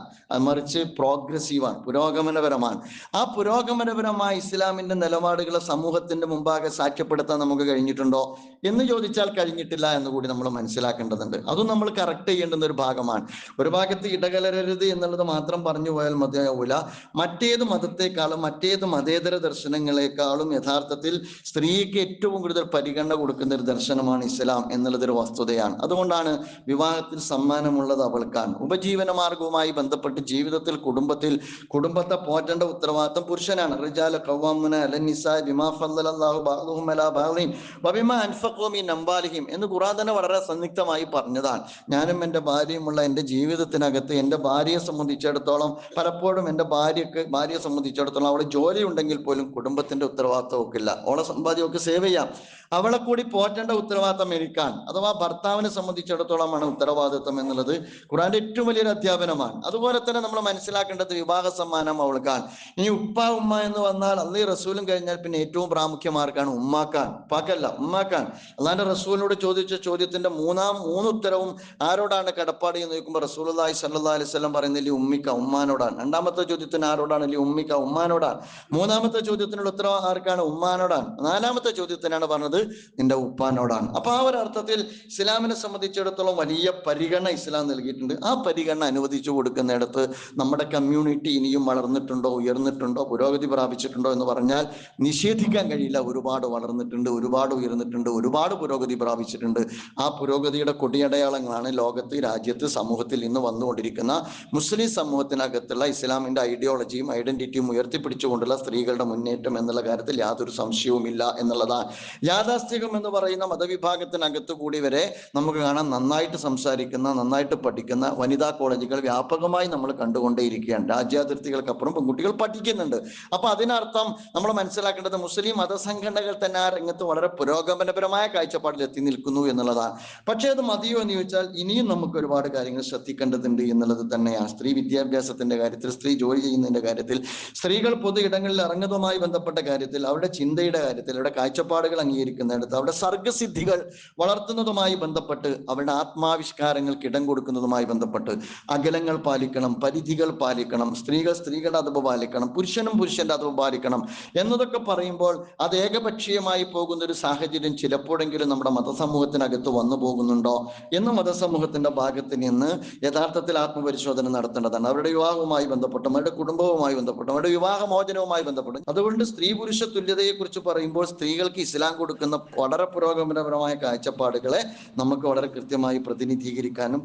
Speaker 1: മറിച്ച് പ്രോഗ്രസീവാണ്, പുരോഗമനപരമാണ്. ആ പുരോഗമനപരമായ ഇസ്ലാമിന്റെ നിലപാടുകളെ സമൂഹത്തിന്റെ മുമ്പാകെ സാക്ഷ്യപ്പെടുത്താൻ നമുക്ക് കഴിഞ്ഞിട്ടുണ്ടോ എന്ന് ചോദിച്ചാൽ കഴിഞ്ഞിട്ടില്ല എന്ന് കൂടി നമ്മൾ മനസ്സിലാക്കേണ്ടതുണ്ട്. അതും നമ്മൾ കറക്റ്റ് ചെയ്യേണ്ടുന്ന ഒരു ഭാഗമാണ്. ഒരു ഭാഗത്ത് ഇടകലരരുത് എന്നുള്ളത് മാത്രം പറഞ്ഞു പോയാൽ മതിയാവൂല. മറ്റേത് മതത്തെക്കാളും മറ്റേത് മതേതര ദർശനങ്ങളെക്കാളും യഥാർത്ഥത്തിൽ സ്ത്രീക്ക് ഏറ്റവും കൂടുതൽ പരിഗണന കൊടുക്കുന്ന ഒരു ദർശനമാണ് ഇസ്ലാം എന്നുള്ളതൊരു വസ്തുതയാണ്. അതുകൊണ്ടാണ് വിവാഹത്തിൽ സമ്മാനമുള്ളത് അവൾക്കാണ്. ഉപജീവന മാർഗവുമായി ബന്ധപ്പെട്ട് ജീവിതത്തിൽ കുടുംബത്തെ പോറ്റേണ്ട ഉത്തരവാദിത്തം പുരുഷനാണ്. റിജാല ഖവ്വാമുന അലൻ നിസാഇ ബിമാ ഫളലല്ലാഹു ബഅദുഹും അലാ ബഅദിൻ വബിമാ അൻഫഖൂ മിൻ അംവാലിഹിം എന്ന് ഖുർആൻ തന്നെ വളരെ സംയുക്തമായി പറഞ്ഞതാണ്. ഞാനും എൻ്റെ ഭാര്യയുമുള്ള എൻ്റെ ജീവിതത്തിനകത്ത് എൻ്റെ ഭാര്യയെ സംബന്ധിച്ചിടത്തോളം പലപ്പോഴും എൻ്റെ ഭാര്യയെ സംബന്ധിച്ചിടത്തോളം അവൾ ജോലി ഉണ്ടെങ്കിൽ പോലും കുടുംബത്തിന്റെ ഉത്തരവാദിത്തം ഒക്കില്ല. അവളെ സമ്പാദ്യമൊക്കെ സേവ് ചെയ്യാം, അവളെ കൂടി പോറ്റേണ്ട ഉത്തരവാദിത്തം എനിക്കാണ്. അഥവാ ഭർത്താവിനെ സംബന്ധിച്ചിടത്തോളമാണ് ഉത്തരവാദിത്വം എന്നുള്ളത് ഖുർആന്റെ ഏറ്റവും വലിയൊരു അധ്യാപനമാണ്. അതുപോലെ തന്നെ നമ്മൾ മനസ്സിലാക്കേണ്ടത് വിവാഹ സമ്മാനം അവൾക്കാണ്. ഇനി ഉപ്പ ഉമ്മ എന്ന് വന്നാൽ അള്ളാഹുവിന്റെ റസൂലും കഴിഞ്ഞാൽ പിന്നെ ഏറ്റവും പ്രാമുഖ്യം ആർക്കാണ്? ഉമ്മാക്കാൻ, ഉപ്പാക്കല്ല, ഉമ്മാക്കാൻ. അള്ളാഹിന്റെ റസൂലിനോട് ചോദിച്ച ചോദ്യത്തിന്റെ മൂന്ന് ഉത്തരവും ആരോടാണ് കടപ്പാട് എന്ന് ചോദിക്കുമ്പോൾ റസൂലുള്ളാഹി സ്വല്ലല്ലാഹു അലൈഹി വസല്ലം പറയുന്നില്ല ഉമ്മിക്ക, ഉമ്മാനോടാണ്. രണ്ടാമത്തെ ചോദ്യത്തിന് ആരോടാണ്? ഉമ്മിക്ക, ഉമ്മാനോടാണ്. മൂന്നാമത്തെ ചോദ്യത്തിനുള്ള ഉത്തരവ് ആർക്കാണ്? ഉമ്മാനോടാണ്. നാലാമത്തെ ചോദ്യത്തിനാണ് പറഞ്ഞത് നിന്റെ ഉപ്പാനോടാണ്. അപ്പൊ ആ ഒരു അർത്ഥത്തിൽ ഇസ്ലാമിനെ സംബന്ധിച്ചിടത്തോളം വലിയ പരിഗണന ഇസ്ലാം നൽകിയിട്ടുണ്ട്. ആ പരിഗണന അനുവദിച്ചു കൊടുക്കുന്നിടത്ത് നമ്മുടെ കമ്മ്യൂണിറ്റി ഇനിയും വളർന്നിട്ടുണ്ടോ, ഉയർന്നിട്ടുണ്ടോ, പുരോഗതി പ്രാപിച്ചിട്ടുണ്ടോ എന്ന് പറഞ്ഞാൽ നിഷേധിക്കാൻ കഴിയില്ല. ഒരുപാട് വളർന്നിട്ടുണ്ട്, ഒരുപാട് ഉയർന്നിട്ടുണ്ട്, ഒരുപാട് പുരോഗതി പ്രാപിച്ചിട്ടുണ്ട്. ആ പുരോഗതിയുടെ കൊടിയടയാളങ്ങളാണ് ലോകത്ത്, രാജ്യത്ത്, സമൂഹത്തിൽ ഇന്ന് വന്നുകൊണ്ടിരിക്കുന്ന മുസ്ലിം സമൂഹത്തിനകത്തുള്ള ഇസ്ലാമിന്റെ ഐഡിയോളജിയും ഐഡന്റിറ്റിയും ഉയർത്തിപ്പിടിച്ചുകൊണ്ടുള്ള സ്ത്രീകളുടെ മുന്നേറ്റം എന്നുള്ള കാര്യത്തിൽ യാതൊരു സംശയവുമില്ല എന്നുള്ളതാണ്. യാഥാസ്ഥികം എന്ന് പറയുന്ന മതവിഭാഗത്തിനകത്ത് കൂടി വരെ നമുക്ക് കാണാം നന്നായിട്ട് സംസാരിക്കുന്ന, നന്നായിട്ട് പഠിക്കുന്ന വനിതാ കോളേജുകൾ വ്യാപകമായി നമ്മൾ കണ്ടുകൊണ്ടേയിരിക്കുകയാണ്. രാജ്യാതിർത്തികൾക്കപ്പുറം പെൺകുട്ടികൾ പഠിക്കുന്നുണ്ട്. അപ്പൊ അതിനർത്ഥം നമ്മൾ മനസ്സിലാക്കേണ്ടത് മുസ്ലിം മതസംഘടനകൾ തന്നെ ആ രംഗത്ത് വളരെ പുരോഗമനപരമായ കാഴ്ചപ്പാടിൽ എത്തി നിൽക്കുന്നു എന്നുള്ളതാണ്. പക്ഷേ അത് മതിയോ എന്ന് ചോദിച്ചാൽ ഇനിയും നമുക്ക് ഒരുപാട് കാര്യങ്ങൾ ശ്രദ്ധിക്കേണ്ടതുണ്ട് എന്നുള്ളത് തന്നെയാണ്. സ്ത്രീ വിദ്യാഭ്യാസത്തിന്റെ കാര്യത്തിൽ, സ്ത്രീ ജോലി ചെയ്യുന്നതിന്റെ കാര്യത്തിൽ, സ്ത്രീകൾ പൊതു ഇടങ്ങളിൽ ഇറങ്ങുന്നതുമായി ബന്ധപ്പെട്ട കാര്യത്തിൽ, അവരുടെ ചിന്തയുടെ കാര്യത്തിൽ, അവരുടെ കാഴ്ചപ്പാടുകൾ അംഗീകരിക്കുന്നിടത്ത്, അവരുടെ സർഗസിദ്ധികൾ വളർത്തുന്നതുമായി ബന്ധപ്പെട്ട്, അവരുടെ ആത്മാവിഷ്കാരങ്ങൾക്ക് ഇടം കൊടുക്കുന്നതുമായി ബന്ധപ്പെട്ട് അകലങ്ങൾ പാലിക്കണം, പരിധികൾ പാലിക്കണം, സ്ത്രീകളുടെ അതവ് പാലിക്കണം, പുരുഷനും പുരുഷന്റെ അതവ് പാലിക്കണം എന്നതൊക്കെ പറയുമ്പോൾ അത് ഏകപക്ഷീയമായി പോകുന്ന ഒരു സാഹചര്യം ചിലപ്പോഴെങ്കിലും നമ്മുടെ മതസമൂഹത്തിനകത്ത് വന്നു പോകുന്നുണ്ടോ എന്ന് മതസമൂഹത്തിന്റെ ഭാഗത്ത് നിന്ന് യഥാർത്ഥത്തിൽ ആത്മപരിശോധന നടത്തേണ്ടതാണ്. അവരുടെ വിവാഹവുമായി ബന്ധപ്പെട്ടും അവരുടെ കുടുംബവുമായി ബന്ധപ്പെട്ടും അവരുടെ വിവാഹമോചനവുമായി ബന്ധപ്പെട്ടും. അതുകൊണ്ട് സ്ത്രീ പുരുഷ തുല്യതയെ കുറിച്ച് പറയുമ്പോൾ സ്ത്രീകൾക്ക് ഇസ്ലാം കൊടുക്കുന്ന വളരെ പുരോഗമനപരമായ കാഴ്ചപ്പാടുകളെ നമുക്ക് വളരെ കൃത്യമായി പ്രതിനിധീകരിക്കാനും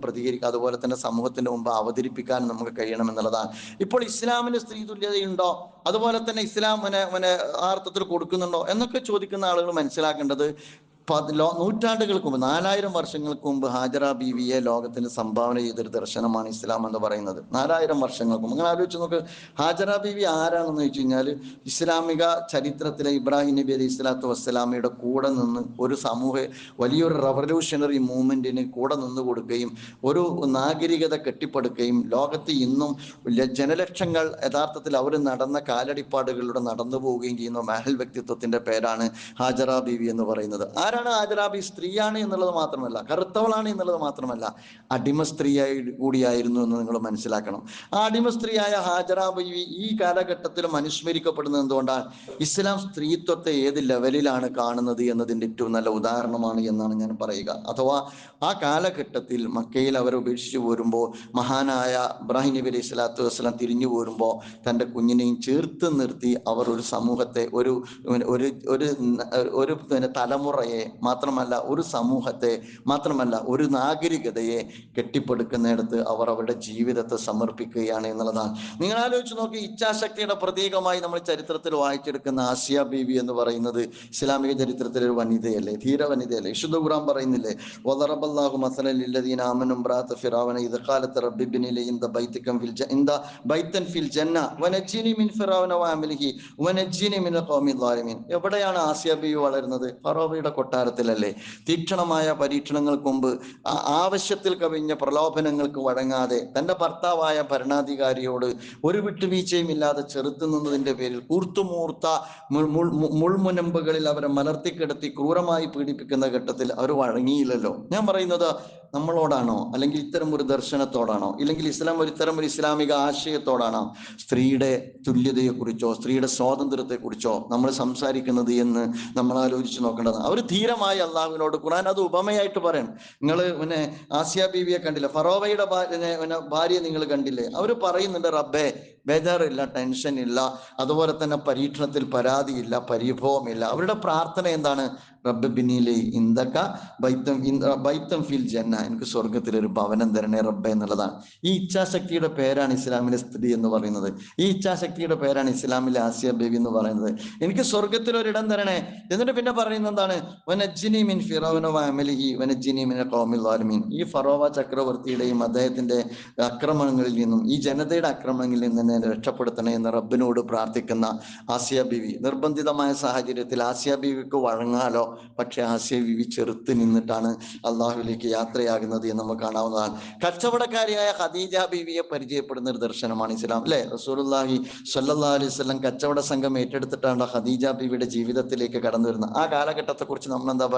Speaker 1: അതുപോലെ തന്നെ സമൂഹത്തിന്റെ മുമ്പ് അവതരിപ്പിക്കാനും നമുക്ക് കഴിയണം എന്നുള്ളതാണ്. ഇപ്പോൾ ഇസ്ലാമിന് സ്ത്രീ തുല്യതയുണ്ടോ, അതുപോലെ തന്നെ ഇസ്ലാം ആ അർത്ഥത്തിൽ കൊടുക്കുന്നുണ്ടോ എന്നൊക്കെ ചോദിക്കുന്ന ആളുകൾ മനസ്സിലാക്കേണ്ടത് നൂറ്റാണ്ടുകൾക്ക് മുമ്പ്, 4000 വർഷങ്ങൾക്ക് മുമ്പ് ഹാജറ ബീവിയെ ലോകത്തിന് സംഭാവന ചെയ്തൊരു ദർശനമാണ് ഇസ്ലാം എന്ന് പറയുന്നത്. 4000 വർഷങ്ങൾക്ക് മുമ്പ്. അങ്ങനെ ആലോചിച്ച് നോക്ക്, ഹാജറ ബീവി ആരാണെന്ന് ചോദിച്ചു കഴിഞ്ഞാൽ ഇസ്ലാമിക ചരിത്രത്തിലെ ഇബ്രാഹിം നബി അലൈഹി സ്വലാത്തു വസ്സലാമയുടെ കൂടെ നിന്ന് ഒരു വലിയൊരു റവല്യൂഷണറി മൂവ്മെന്റിന് കൂടെ നിന്ന് കൊടുക്കുകയും ഒരു നാഗരികത കെട്ടിപ്പടുക്കുകയും ലോകത്ത് ഇന്നും ജനലക്ഷങ്ങൾ യഥാർത്ഥത്തിൽ അവർ നടന്ന കാലടിപ്പാടുകളിലൂടെ നടന്നു പോവുകയും ചെയ്യുന്ന മഹൽ വ്യക്തിത്വത്തിന്റെ പേരാണ് ഹാജറ ബീവി എന്ന് പറയുന്നത്. ആരാണ് ആരാണ് ഹാജറാബി? സ്ത്രീയാണ് എന്നുള്ളത് മാത്രമല്ല, കറുത്തവളാണ് എന്നുള്ളത് മാത്രമല്ല, അടിമ സ്ത്രീയായി കൂടിയായിരുന്നു എന്ന് നിങ്ങൾ മനസ്സിലാക്കണം. ആ അടിമ സ്ത്രീയായ ഹാജറാബി ഈ കാലഘട്ടത്തിലും അനുസ്മരിക്കപ്പെടുന്നത് എന്തുകൊണ്ടാണ്? ഇസ്ലാം സ്ത്രീത്വത്തെ ഏത് ലെവലിലാണ് കാണുന്നത് എന്നതിൻ്റെ ഏറ്റവും നല്ല ഉദാഹരണമാണ് എന്നാണ് ഞാൻ പറയുക. അഥവാ ആ കാലഘട്ടത്തിൽ മക്കയിൽ അവർ ഉപേക്ഷിച്ച് പോരുമ്പോൾ, മഹാനായ ഇബ്രാഹിം നബി അലൈഹി സ്വലാത്തു വസ്സലാം തിരിഞ്ഞു പോരുമ്പോൾ തൻ്റെ കുഞ്ഞിനെയും ചേർത്ത് നിർത്തി അവർ ഒരു സമൂഹത്തെ, ഒരു ഒരു ഒരു ഒരു തലമുറയെ മാത്രമല്ല, ഒരു സമൂഹത്തെ മാത്രമല്ല, ഒരു നാഗരികതയെ കെട്ടിപ്പടുക്കുന്നിടത്ത് അവർ അവരുടെ ജീവിതത്തെ സമർപ്പിക്കുകയാണ് എന്നുള്ളതാണ്. നിങ്ങൾ ആലോചിച്ച് നോക്കി, ഇച്ഛാശക്തിയുടെ പ്രതീകമായി നമ്മൾ ചരിത്രത്തിൽ വായിച്ചെടുക്കുന്ന ആസിയ ബീവി എന്ന് പറയുന്നത് ഇസ്ലാമിക ചരിത്രത്തിലെ ഒരു വനിതയല്ലേ, ധീര വനിതയല്ലേ? വിശുദ്ധ ഖുർആൻ പറയുന്നില്ലേ, വദറബല്ലാഹു മസലൻ ലില്ലദീന ആമനു ഇംറഅത ഫിറഔന ഇദ ഖാലത് റബ്ബി ഇബ്നി ലി ഇൻദ ബൈതികം ഫിൽ ജന്ന ബൈതൻ ഫിൽ ജന്ന വനജ്ജിനി മിൻ ഫിറഔന വഅമലിഹി വനജ്ജിനി മിനൽ ഖൗമിൽ ളാലിമീൻ. എവിടെയാണ് ആസിയ ബീവി വളരുന്നത്? ഫറോവയുടെ കൊട്ടാരത്തിലല്ലേ. തീക്ഷണമായ പരീക്ഷണങ്ങൾക്ക് മുമ്പ്, ആവശ്യത്തിൽ കവിഞ്ഞ പ്രലോഭനങ്ങൾക്ക് വഴങ്ങാതെ തൻ്റെ ഭർത്താവായ ഭരണാധികാരിയോട് ഒരു വിട്ടുവീഴ്ചയും ഇല്ലാതെ ചെറുത്തു നിന്നതിൻ്റെ പേരിൽ കൂർത്തുമൂർത്ത മുൾമുനമ്പുകളിൽ അവരെ മലർത്തിക്കിടത്തി ക്രൂരമായി പീഡിപ്പിക്കുന്ന ഘട്ടത്തിൽ അവർ വഴങ്ങിയില്ലല്ലോ. ഞാൻ പറയുന്നത് നമ്മളോടാണോ, അല്ലെങ്കിൽ ഇത്തരം ഒരു ദർശനത്തോടാണോ, ഇല്ലെങ്കിൽ ഇത്തരം ഒരു ഇസ്ലാമിക ആശയത്തോടാണോ സ്ത്രീയുടെ തുല്യതയെക്കുറിച്ചോ സ്ത്രീയുടെ സ്വാതന്ത്ര്യത്തെക്കുറിച്ചോ നമ്മൾ സംസാരിക്കുന്നത് എന്ന് നമ്മൾ ആലോചിച്ച് നോക്കേണ്ടതാണ്. അവർ ധീരമായി അള്ളാഹുവിനോട്, ഖുർആൻ അത് ഉപമയായിട്ട് പറയണം. നിങ്ങൾ ആസിയ ബീവിയെ കണ്ടില്ലേ, ഫറോവയുടെ ഭാര്യയെ നിങ്ങൾ കണ്ടില്ലേ? അവർ പറയുന്നുണ്ട്, റബ്ബേ ബേജാറില്ല, ടെൻഷൻ ഇല്ല, അതുപോലെ തന്നെ പരീക്ഷണത്തിൽ പരാതിയില്ല, പരിഭവമില്ല. അവരുടെ പ്രാർത്ഥന എന്താണ്? റബ്ബ് ബിനിലി ഇന്ദക ബൈത്തം ഫിൽ ജന്ന, എനിക്ക് സ്വർഗത്തിലൊരു ഭവനം തരണേ റബ്ബെ എന്നുള്ളതാണ്. ഈ ഇച്ഛാശക്തിയുടെ പേരാണ് ഇസ്ലാമിലെ സ്ത്രീ എന്ന് പറയുന്നത്. ഈ ഇച്ഛാശക്തിയുടെ പേരാണ് ഇസ്ലാമിലെ ആസിയ ബേബി എന്ന് പറയുന്നത്. എനിക്ക് സ്വർഗത്തിലൊരിടം തരണേ. എന്നിട്ട് പിന്നെ പറയുന്നത് എന്താണ്? വനജ്ജിനി മിൻ ഫിറൗന വഅമലിഹി വനജ്ജിനി മിനൽ ഖൗമിൽ ളാലിമീൻ. ഈ ഫറോവ ചക്രവർത്തിയുടെയും അദ്ദേഹത്തിന്റെ അക്രമണങ്ങളിൽ നിന്നും, ഈ ജനതയുടെ അക്രമങ്ങളിൽ നിന്ന് രക്ഷപ്പെടുത്തണേ എന്ന് റബ്ബിനോട് പ്രാർത്ഥിക്കുന്ന ആസിയ ബീവി. നിർബന്ധിതമായ സാഹചര്യത്തിൽ ആസിയ ബീവിക്ക് വഴങ്ങാലോ, പക്ഷെ ആസിയ ബീവി ചെറുത്ത് നിന്നിട്ടാണ് അള്ളാഹുവിലേക്ക് യാത്രയാകുന്നത് എന്ന് നമുക്ക് കാണാവുന്നതാണ്. കച്ചവടക്കാരിയായ ഖദീജ ബീവിയെ പരിചയപ്പെടുന്ന ഒരു ദർശനമാണ് ഇസ്ലാം, അല്ലെ? റസൂലുള്ളാഹി സ്വല്ലല്ലാഹു അലൈഹി വസല്ലം കച്ചവട സംഘം ഏറ്റെടുത്തിട്ടാണ് ഖദീജ ബീവിയുടെ ജീവിതത്തിലേക്ക് കടന്നു വരുന്നത്. ആ കാലഘട്ടത്തെ കുറിച്ച് നമ്മളെന്താ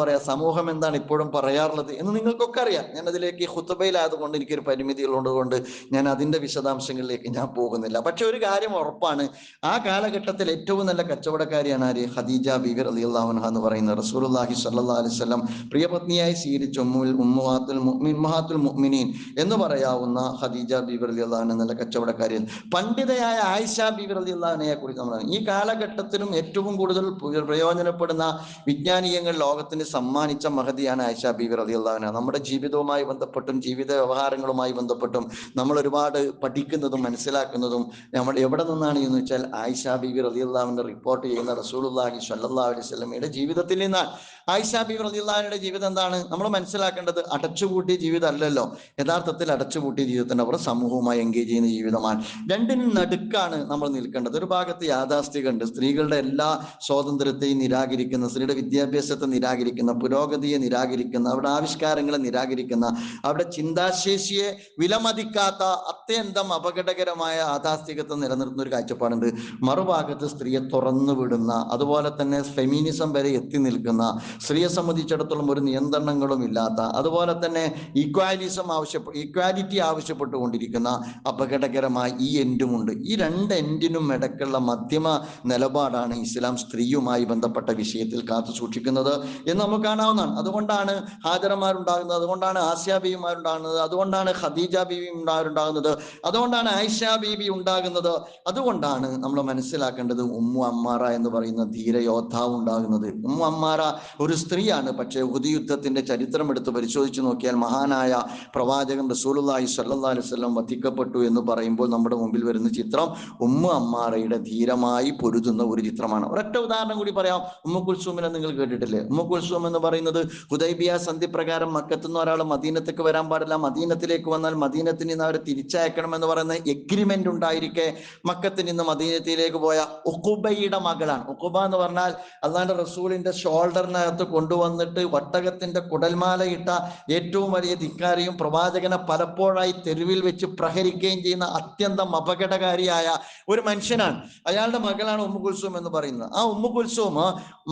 Speaker 1: പറയാ, സമൂഹം എന്താണ് ഇപ്പോഴും പറയാറുള്ളത് എന്ന് നിങ്ങൾക്കൊക്കെ അറിയാം. ഞാൻ അതിലേക്ക് ഖുത്ബയിലായതുകൊണ്ട് എനിക്കൊരു പരിമിതികളുള്ളതുകൊണ്ട് ഞാൻ അതിന്റെ വിശദാംശങ്ങളിലേക്ക് ഞാൻ പോകുന്നില്ല. പക്ഷെ ഒരു കാര്യം ഉറപ്പാണ്, ആ കാലഘട്ടത്തിൽ ഏറ്റവും നല്ല കച്ചവടക്കാരിയാണ് ആര്? ഖദീജ ബീവി റളിയല്ലാഹു അൻഹ എന്ന് പറയുന്നത്. റസൂലുള്ളാഹി സ്വല്ലല്ലാഹു അലൈഹി വസല്ലം പ്രിയപത്നിയായി സ്വീകരിച്ച ഉമ്മഹാത്തുൽ മുഅ്മിനീൻ എന്ന് പറയാവുന്ന ഖദീജ ബീവി റളിയല്ലാഹു അൻഹ നല്ല കച്ചവടക്കാരിയാണ്. പണ്ഡിതയായ ആയിഷ ബീവി റളിയല്ലാഹു അൻഹയെ കുറിച്ച് നമ്മൾ, ഈ കാലഘട്ടത്തിലും ഏറ്റവും കൂടുതൽ പ്രയോജനപ്പെടുന്ന വിജ്ഞാനീയങ്ങൾ ലോകത്തിന് സമ്മാനിച്ച മഹതിയാണ് ആയിഷ ബീവി റളിയല്ലാഹു അൻഹ. നമ്മുടെ ജീവിതവുമായി ബന്ധപ്പെട്ടും ജീവിത വ്യവഹാരങ്ങളുമായി ബന്ധപ്പെട്ടും നമ്മൾ ഒരുപാട് പഠിക്കുന്നതും മനസ്സിലാക്കുന്നതും നമ്മൾ എവിടെ നിന്നാണ് എന്ന് വെച്ചാൽ ആയിഷ ബീവി റളിയല്ലാഹു അൻഹ റിപ്പോർട്ട് ചെയ്യുന്ന റസൂലുള്ളാഹി സ്വല്ലല്ലാഹു അലൈഹി വസല്ലമയുടെ ജീവിതത്തിൽ നിന്നാണ്. ആയിഷ ബീവി റളിയല്ലാഹു അൻഹയുടെ ജീവിതം എന്താണ് നമ്മൾ മനസ്സിലാക്കേണ്ടത്? അടച്ചുപൂട്ടിയ ജീവിതം അല്ലല്ലോ. യഥാർത്ഥത്തിൽ അടച്ചുപൂട്ടിയ ജീവിതത്തിന് അവർ സമൂഹവുമായി എൻഗേജ് ചെയ്യുന്ന ജീവിതമാണ്. രണ്ടിനും നടുക്കാണ് നമ്മൾ നിൽക്കേണ്ടത്. ഒരു ഭാഗത്ത് യാഥാസ്ഥികമുണ്ട്, സ്ത്രീകളുടെ എല്ലാ സ്വാതന്ത്ര്യത്തെയും നിരാകരിക്കുന്ന, സ്ത്രീയുടെ വിദ്യാഭ്യാസത്തെ നിരാകരിക്കുന്ന, പുരോഗതിയെ നിരാകരിക്കുന്ന, അവരുടെ ആവിഷ്കാരങ്ങളെ നിരാകരിക്കുന്ന, അവരുടെ ചിന്താശേഷിയെ വിലമതിക്കാത്ത അത്യന്തം അപകടകരമായ യാഥാസ്ഥികത്വം നിലനിർത്തുന്ന ഒരു കാഴ്ചപ്പാടുണ്ട്. മറുഭാഗത്ത് സ്ത്രീയെ തുറന്നു വിടുന്ന, അതുപോലെ തന്നെ ഫെമിനിസം വരെ എത്തി നിൽക്കുന്ന, സ്ത്രീയെ സംബന്ധിച്ചിടത്തോളം ഒരു നിയന്ത്രണങ്ങളും ഇല്ലാത്ത, അതുപോലെ തന്നെ ഈക്വാലിറ്റി ആവശ്യപ്പെട്ടുകൊണ്ടിരിക്കുന്ന അപകടകരമായ ഈ എൻഡുമുണ്ട്. ഈ രണ്ട് എൻഡിനും ഇടയ്ക്കുള്ള മധ്യമ നിലപാടാണ് ഇസ്ലാം സ്ത്രീയുമായി ബന്ധപ്പെട്ട വിഷയത്തിൽ കാത്തു സൂക്ഷിക്കുന്നത് എന്ന് നമുക്ക് കാണാവുന്നതാണ്. അതുകൊണ്ടാണ് ഹാജറമാരുണ്ടാകുന്നത്, അതുകൊണ്ടാണ് ആസിയ ബീവിമാരുണ്ടാകുന്നത്, അതുകൊണ്ടാണ് ഖദീജ ബീവി ഉണ്ടാകുന്നത്, അതുകൊണ്ടാണ് ആയിഷ ബീവി ഉണ്ടാകുന്നത്. അതുകൊണ്ടാണ് നമ്മൾ മനസ്സിലാക്കേണ്ടത് ഉമ്മു അമ്മാറ എന്ന് പറയുന്ന ധീരയോദ്ധാവ് ഉണ്ടാകുന്നത്. ഉമ്മു അമ്മാറ ഒരു സ്ത്രീയാണ്, പക്ഷേ ഉഹദ് യുദ്ധത്തിന്റെ ചരിത്രം എടുത്ത് പരിശോധിച്ച് നോക്കിയാൽ മഹാനായ പ്രവാചകൻ റസൂലുള്ളാഹി സ്വല്ലല്ലാഹു അലൈഹി വസല്ലം വധിക്കപ്പെട്ടു എന്ന് പറയുമ്പോൾ നമ്മുടെ മുമ്പിൽ വരുന്ന ചിത്രം ഉമ്മു അമ്മാറയുടെ ധീരമായി പൊരുതുന്ന ഒരു ചിത്രമാണ്. ഒരൊറ്റ ഉദാഹരണം കൂടി പറയാം. ഉമ്മു കുൽസൂമിനെ നിങ്ങൾ കേട്ടിട്ടില്ലേ? ഉമ്മു കുൽസൂം എന്ന് പറയുന്നത് ഹുദൈബിയ സന്ധി പ്രകാരം മക്കത്തുനിന്ന് ഒരാൾ മദീനത്തേക്ക് വരാൻ പാടില്ല, മദീനത്തിലേക്ക് വന്നാൽ മദീനത്തിൽ നിന്ന് അവരെ തിരിച്ചയക്കണം എന്ന് പറയുന്ന എഗ്രിമെന്റ് ഉണ്ടായിരിക്കെ മക്കത്തിൽ നിന്ന് മദീനത്തിലേക്ക് പോയ ഉഖുബയുടെ മകളാണ്. ഉഖുബ എന്ന് പറഞ്ഞാൽ അള്ളാഹുവിന്റെ റസൂലിന്റെ ഷോൾഡറിനകത്ത് മദീനത്ത് കൊണ്ടുവന്നിട്ട് ഒട്ടകത്തിന്റെ കുടൽമാല ഇട്ട ഏറ്റവും വലിയ ധിക്കാരിയും പ്രവാചകനെ പലപ്പോഴായി തെരുവിൽ വെച്ച് പ്രഹരിക്കുകയും ചെയ്യുന്ന അത്യന്തം അപകടകാരിയായ ഒരു മനുഷ്യനാണ്. അയാളുടെ മകളാണ് ഉമ്മു കുൽസൂം എന്ന് പറയുന്നത്. ആ ഉമ്മു കുൽസൂം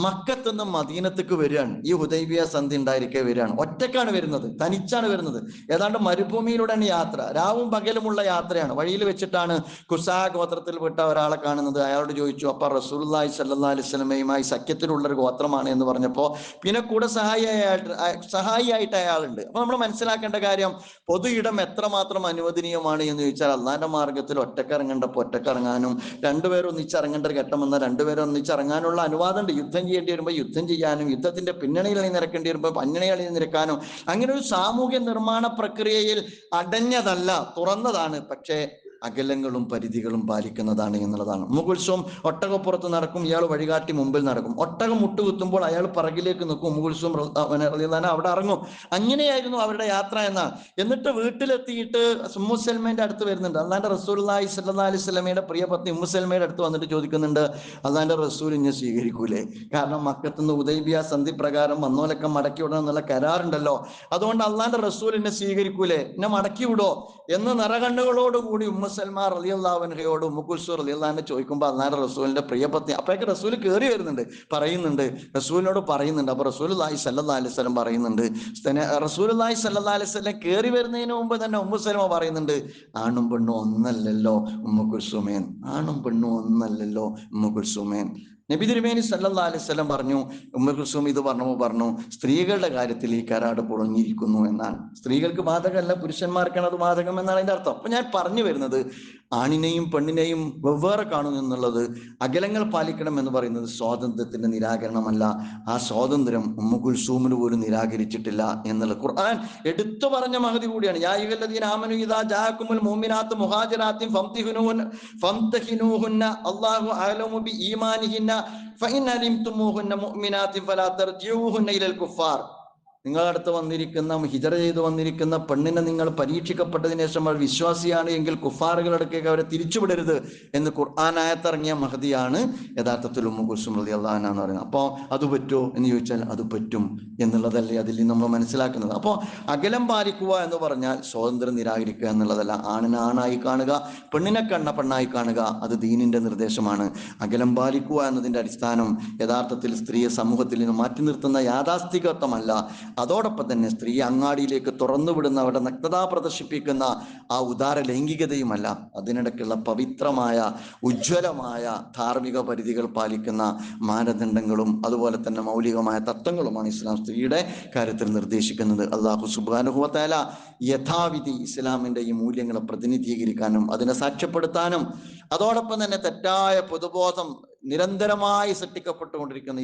Speaker 1: മക്കത്ത് നിന്ന് മദീനത്തേക്ക് വരികയാണ്. ഈ ഹുദൈബിയ സന്ധി ഉണ്ടായിരിക്കെ വരികയാണ്. ഒറ്റക്കാണ് വരുന്നത്, തനിച്ചാണ് വരുന്നത്. ഏതാണ്ട് മരുഭൂമിയിലൂടെയാണ് യാത്ര, രാവും പകലുമുള്ള യാത്രയാണ്. വഴിയിൽ വെച്ചിട്ടാണ് ഖുസാ ഗോത്രത്തിൽപ്പെട്ട ഒരാളെ കാണുന്നത്. അയാളോട് ചോദിച്ചു, അപ്പൊ റസൂലുള്ളാഹി സ്വല്ലല്ലാഹു അലൈഹി വസല്ലമയുമായി സഖ്യത്തിലുള്ള ഒരു ഗോത്രമാണ് എന്ന് പറഞ്ഞപ്പോൾ പിന്നെ കൂടെ സഹായിയായിട്ട് അയാളുണ്ട്. അപ്പൊ നമ്മൾ മനസ്സിലാക്കേണ്ട കാര്യം, പൊതു ഇടം എത്രമാത്രം അനുവദനീയമാണ് എന്ന് ചോദിച്ചാൽ അള്ളാന്റെ മാർഗത്തിൽ ഒറ്റക്കിറങ്ങേണ്ടപ്പോൾ ഒറ്റക്കിറങ്ങാനും, രണ്ടുപേരും ഒന്നിച്ചിറങ്ങേണ്ട ഒരു ഘട്ടം വന്നാൽ രണ്ടുപേരും ഒന്നിച്ചിറങ്ങാനുള്ള അനുവാദമുണ്ട്. യുദ്ധം ചെയ്യേണ്ടി വരുമ്പോൾ യുദ്ധം ചെയ്യാനും, യുദ്ധത്തിന്റെ പിന്നണിയിൽ നിരക്കേണ്ടി വരുമ്പോൾ പിന്നണികളിൽ നിരക്കാനും, അങ്ങനെ ഒരു സാമൂഹ്യ നിർമ്മാണ പ്രക്രിയയിൽ അടഞ്ഞതല്ല, തുറന്നതാണ്. പക്ഷേ അകലങ്ങളും പരിധികളും പാലിക്കുന്നതാണ് എന്നുള്ളതാണ്. ഉമ്മു കുൽസൂം ഒട്ടകപ്പുറത്ത് നടക്കും, ഇയാൾ വഴികാട്ടി മുമ്പിൽ നടക്കും. ഒട്ടകം മുട്ടുകുത്തുമ്പോൾ അയാൾ പിറകിലേക്ക് നിൽക്കും, ഉമ്മു കുൽസൂം അവിടെ ഇറങ്ങും. അങ്ങനെയായിരുന്നു അവരുടെ യാത്ര എന്നാണ്. എന്നിട്ട് വീട്ടിലെത്തിയിട്ട് ഉമ്മു സൽമയുടെ അടുത്ത് വരുന്നുണ്ട്. അള്ളാന്റെ റസൂലുള്ളാഹി സ്വല്ലല്ലാഹു അലൈഹി വസല്ലമയുടെ പ്രിയപത്നി ഉമ്മു സൽമയുടെ അടുത്ത് വന്നിട്ട് ചോദിക്കുന്നുണ്ട്, അള്ളാന്റെ റസൂൽ ഇന്നെ സ്വീകരിക്കൂലേ? കാരണം മക്കത്തുനിന്ന് ഹുദൈബിയ സന്ധി പ്രകാരം വന്നോലൊക്കെ മടക്കി വിടണം എന്നുള്ള കരാറുണ്ടല്ലോ. അതുകൊണ്ട് അള്ളാന്റെ റസൂൽ എന്നെ സ്വീകരിക്കൂലേ, എന്നെ മടക്കി വിടോ എന്ന് നിറകണ്ണുകളോടുകൂടി ഉമ്മു സൽമ റളിയല്ലാഹു അൻഹയോട് ഉമ്മു കുൽസൂം റളിയല്ലാഹു അൻഹ ചോദിക്കുമ്പോൾ അള്ളാന്റെ റസൂലിന്റെ പ്രിയപത്നി അപ്പോഴേക്ക് റസൂൽ കയറി വരുന്നുണ്ട്, റസൂലിനോട് പറയുന്നുണ്ട്. അപ്പൊ റസൂലുള്ളാഹി സ്വല്ലല്ലാഹു അലൈഹി വസല്ലം പറയുന്നുണ്ട്, റസൂലുള്ളാഹി സ്വല്ലല്ലാഹു അലൈഹി വസല്ലം കയറി വരുന്നതിന് മുമ്പ് തന്നെ ഉമ്മു സൽമ പറയുന്നുണ്ട്, ആണും പെണ്ണും ഒന്നല്ലല്ലോ ഉമ്മു കുൽസൂമേൻ, ആണും പെണ്ണും ഒന്നല്ലല്ലോ ഉമ്മു കുൽസൂമേൻ. നബി തിരുമേനി സല്ലല്ലാഹു അലൈഹി വസല്ലം പറഞ്ഞു, ഉമ്മു കുൽസൂം ഇത് പറഞ്ഞു, സ്ത്രീകളുടെ കാര്യത്തിൽ ഈ കരാട് പൊളിഞ്ഞിരിക്കുന്നു എന്നാണ്. സ്ത്രീകൾക്ക് ബാധകമല്ല, പുരുഷന്മാർക്കാണ് അത് ബാധകം എന്നാണ് അതിന്റെ അർത്ഥം. അപ്പൊ ഞാൻ പറഞ്ഞു വരുന്നത്, ആണിനെയും പെണ്ണിനെയും വെവ്വേറെ കാണുന്നു എന്നുള്ളത്, അകലങ്ങൾ പാലിക്കണം എന്ന് പറയുന്നത് സ്വാതന്ത്ര്യത്തിന്റെ നിരാകരണമല്ല. ആ സ്വാതന്ത്ര്യം ഉമ്മു കുൽസൂമിന് പോലും നിരാകരിച്ചിട്ടില്ല എന്നുള്ളത് ഖുർആൻ എടുത്തു പറഞ്ഞ മഹതി കൂടിയാണ്. യാ അയ്യുഹല്ലദീന ആമനൂ ഇദാ ജാഅകുമുൽ മുഅ്മിനാത്തു മുഹാജിറാത്തിൻ ഫംതഹിനൂഹുന്ന അല്ലാഹു അഅലമു ബി ഈമാനിഹിന്ന ഫഇൻ അലിംതുമൂഹുന്ന മുഅ്മിനാത്തിൻ ഫലാ തർജിഊഹുന്ന ഇലൽ കുഫാർ. നിങ്ങളുടെ അടുത്ത് വന്നിരിക്കുന്ന, ഹിജറ ചെയ്ത് വന്നിരിക്കുന്ന പെണ്ണിനെ നിങ്ങൾ പരീക്ഷിക്കപ്പെട്ടതിന് ശേഷം അവൾ വിശ്വാസിയാണ് എങ്കിൽ കുഫാറുകളുടെ അടുക്കേക്ക് അവരെ തിരിച്ചുവിടരുത് എന്ന് ഖുർആൻ ആയത്തിറങ്ങിയ മഹദിയാണ് യഥാർത്ഥത്തിൽ ഉമ്മു കുൽസൂം റളിയല്ലാഹു അൻഹ എന്ന് പറയുന്നത്. അപ്പോൾ അത് പറ്റുമോ എന്ന് ചോദിച്ചാൽ അത് പറ്റും എന്നുള്ളതല്ലേ അതിൽ നമ്മൾ മനസ്സിലാക്കുന്നത്. അപ്പോൾ അകലം പാലിക്കുക എന്ന് പറഞ്ഞാൽ സ്വാതന്ത്ര്യം നിരാകരിക്കുക എന്നുള്ളതല്ല. ആണിനെ ആണായി കാണുക, പെണ്ണിനെ പെണ്ണായി കാണുക, അത് ദീനിന്റെ നിർദ്ദേശമാണ്. അകലം പാലിക്കുക എന്നതിന്റെ അടിസ്ഥാനം യഥാർത്ഥത്തിൽ സ്ത്രീയെ സമൂഹത്തിൽ നിന്ന് മാറ്റി നിർത്തുന്ന യാഥാസ്ഥികത്വമല്ല, അതോടൊപ്പം തന്നെ സ്ത്രീ അങ്ങാടിയിലേക്ക് തുറന്നുവിടുന്ന, അവിടെ നഗ്നത പ്രദർശിപ്പിക്കുന്ന ആ ഉദാര ലൈംഗികതയുമല്ല. അതിനിടയ്ക്കുള്ള പവിത്രമായ ഉജ്ജ്വലമായ ധാർമ്മിക പരിധികൾ പാലിക്കുന്ന മാനദണ്ഡങ്ങളും അതുപോലെ തന്നെ മൗലികമായ തത്വങ്ങളുമാണ് ഇസ്ലാം സ്ത്രീയുടെ കാര്യത്തിൽ നിർദ്ദേശിക്കുന്നത്. അല്ലാഹു സുബ്ഹാനഹു വ തആല യഥാവിധി ഇസ്ലാമിന്റെ ഈ മൂല്യങ്ങളെ പ്രതിനിധീകരിക്കാനും അതിനെ സാക്ഷ്യപ്പെടുത്താനും അതോടൊപ്പം തന്നെ തെറ്റായ പൊതുബോധം നിരന്തരമായി സൃഷ്ടിക്കപ്പെട്ടുകൊണ്ടിരിക്കുന്ന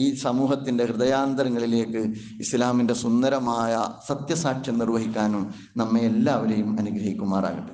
Speaker 1: ഈ സമൂഹത്തിന്റെ ഹൃദയാന്തരങ്ങളിലേക്ക് ഇസ്ലാമിന്റെ സുന്ദരമായ സത്യസാക്ഷ്യം നിർവഹിക്കാനും നമ്മെ എല്ലാവരെയും അനുഗ്രഹിക്കുമാറാകട്ടെ.